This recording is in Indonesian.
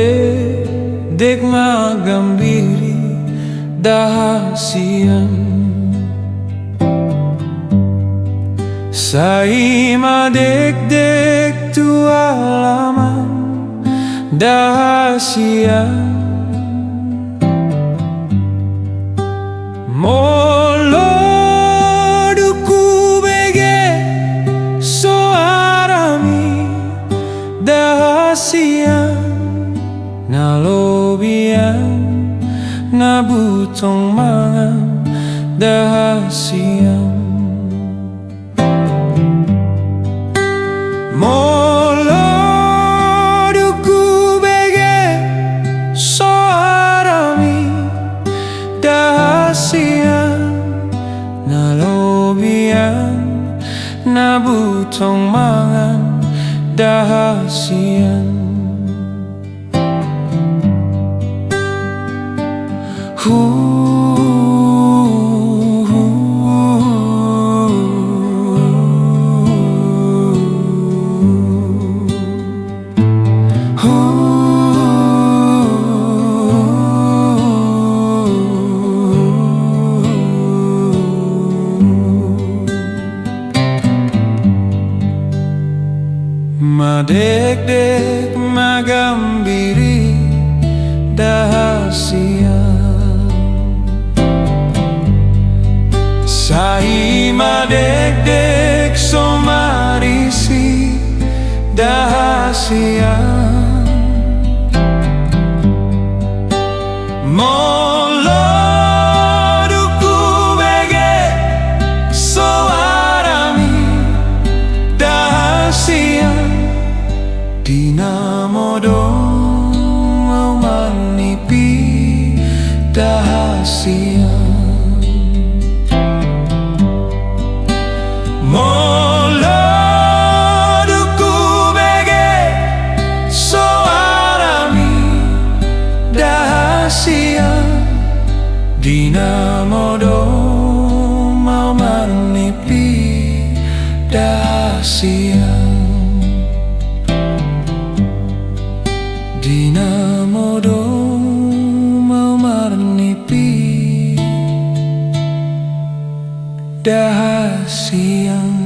Madekdek Ma Gambiri dahasian Sai madekdek tua lama dahasian Molo duku bege soarami dahasian Nalobian ngabutong mga dahasian Molo duku bege soarami dahasian Nalobian ngabutong mga dahasian Madekdek Ma Gambiri dahasian Sai madekdek somarisi dahasian Molo duku bege soarami dahasian Dinamodo mau manipi dahasian Molo duku bege soarami dahasian Dinamodo mau manipi dahasian Dinamodo mau marnipi dahasian